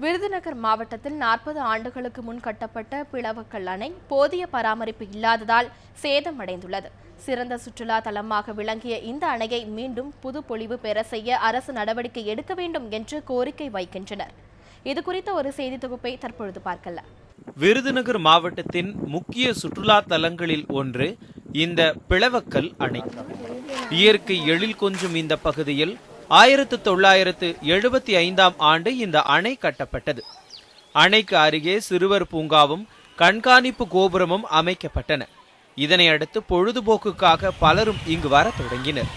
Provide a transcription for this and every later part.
விருதுநகர் மாவட்டத்தில் 40 ஆண்டுகளுக்கு முன் கட்டப்பட்ட பிளவக்கல் அணை போதிய பராமரிப்பு இல்லாததால் சேதமடைந்துள்ளது. சிறந்த சுற்றுலா தலமாக விளங்கிய இந்த அணையை மீண்டும் புதுப்பொலிவு பெற செய்ய அரசு நடவடிக்கை எடுக்க வேண்டும் என்று கோரிக்கை வைக்கின்றனர். இதுகுறித்த ஒரு செய்தி தொகுப்பை தற்பொழுது பார்க்கலாம். விருதுநகர் மாவட்டத்தின் முக்கிய சுற்றுலா தலங்களில் ஒன்று இந்த பிளவக்கல் அணை. இயற்கை எழில் கொஞ்சும் இந்த பகுதியில் 1975ஆம் ஆண்டு இந்த அணை கட்டப்பட்டது. அணைக்கு அருகே சிறுவர் பூங்காவும் கண்காணிப்பு கோபுரமும் அமைக்கப்பட்டன. இதனை அடுத்து பொழுதுபோக்குக்காக பலரும் இங்கு வர தொடங்கினர்.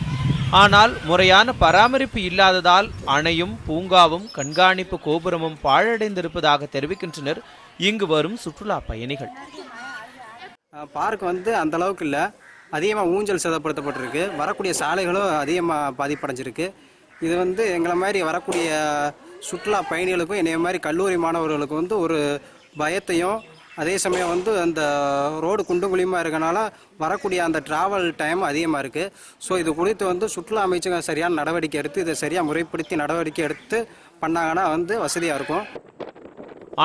ஆனால் முறையான பராமரிப்பு இல்லாததால் அணையும் பூங்காவும் கண்காணிப்பு கோபுரமும் பாழடைந்திருப்பதாக தெரிவிக்கின்றனர் இங்கு வரும் சுற்றுலா பயணிகள். பார்க் அந்த அளவுக்கு இல்லை, அதிகமாக ஊஞ்சல் சேதப்படுத்தப்பட்டிருக்கு. வரக்கூடிய சாலைகளும் அதிகமாக பாதிப்படைஞ்சிருக்கு. இது எங்களை மாதிரி வரக்கூடிய சுற்றுலா பயணிகளுக்கும் என்னைய மாதிரி கல்லூரி மாணவர்களுக்கு ஒரு பயத்தையும், அதே சமயம் அந்த ரோடு குண்டும் குழியுமா இருக்கனால வரக்கூடிய அந்த டிராவல் டைம் அதிகமாக இருக்குது. ஸோ இது குறித்து சுற்றுலா அமைச்சகம் சரியான நடவடிக்கை எடுத்து இதை சரியாக முறைப்படுத்தி நடவடிக்கை எடுத்து பண்ணாங்கன்னா வசதியாக இருக்கும்.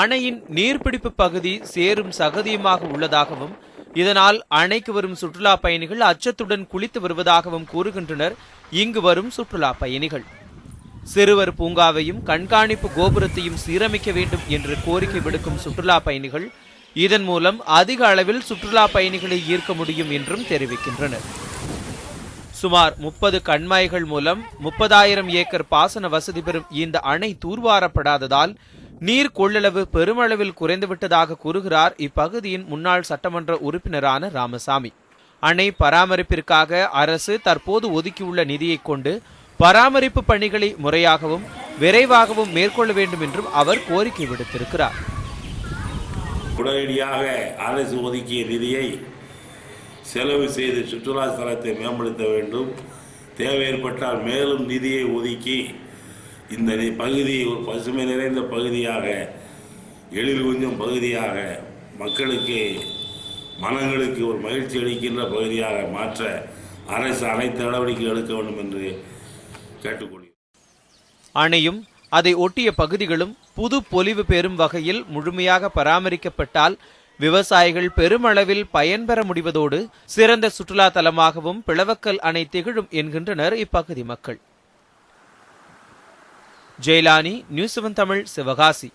அணையின் நீர்பிடிப்பு பகுதி சேரும் சகதியுமாக உள்ளதாகவும் இதனால் அணைக்கு வரும் சுற்றுலா பயணிகள் அச்சத்துடன் குளித்து வருவதாகவும் கூறுகின்றனர் இங்கு வரும் சுற்றுலா பயணிகள். சிறுவர் பூங்காவையும் கண்காணிப்பு கோபுரத்தையும் சீரமைக்க வேண்டும் என்று கோரிக்கை விடுக்கும் சுற்றுலா பயணிகள் இதன் மூலம் அதிக அளவில் சுற்றுலா பயணிகளை ஈர்க்க முடியும் என்றும் தெரிவிக்கின்றனர். சுமார் 30 கண்மாய்கள் மூலம் 30,000 ஏக்கர் பாசன வசதி பெறும் இந்த அணை தூர்வாரப்படாததால் நீர் கொள்ளளவு பெருமளவில் குறைந்துவிட்டதாக கூறுகிறார் இப்பகுதியின் முன்னாள் சட்டமன்ற உறுப்பினரான ராமசாமி. அணை பராமரிப்பிற்காக அரசு தற்போது ஒதுக்கியுள்ள நிதியை கொண்டு பராமரிப்பு பணிகளை முறையாகவும் விரைவாகவும் மேற்கொள்ள வேண்டும் என்றும் அவர் கோரிக்கை விடுத்திருக்கிறார். உடனடியாக அரசு ஒதுக்கிய நிதியை செலவு செய்து சுற்றுலா ஸ்தலத்தை மேம்படுத்த வேண்டும். தேவை ஏற்பட்டால் மேலும் நிதியை ஒதுக்கி இந்த பகுதி ஒரு பசுமை நிறைந்த பகுதியாக, எழில் கொஞ்சம் பகுதியாக, மக்களுக்கு மனங்களுக்கு ஒரு மகிழ்ச்சி அளிக்கின்ற பகுதியாக மாற்ற அரசு அனைத்து நடவடிக்கை எடுக்க வேண்டும் என்று கேட்டுக்கொள்கிறேன். அணையும் அதை ஒட்டிய பகுதிகளும் புது பொலிவு பெறும் வகையில் முழுமையாக பராமரிக்கப்பட்டால் விவசாயிகள் பெருமளவில் பயன்பெற முடிவதோடு சிறந்த சுற்றுலா தலமாகவும் பிளவக்கல் அணை திகழும் என்கின்றனர் இப்பகுதி மக்கள். ஜெயலானி, நியூஸ் 7 தமிழ், சிவகாசி.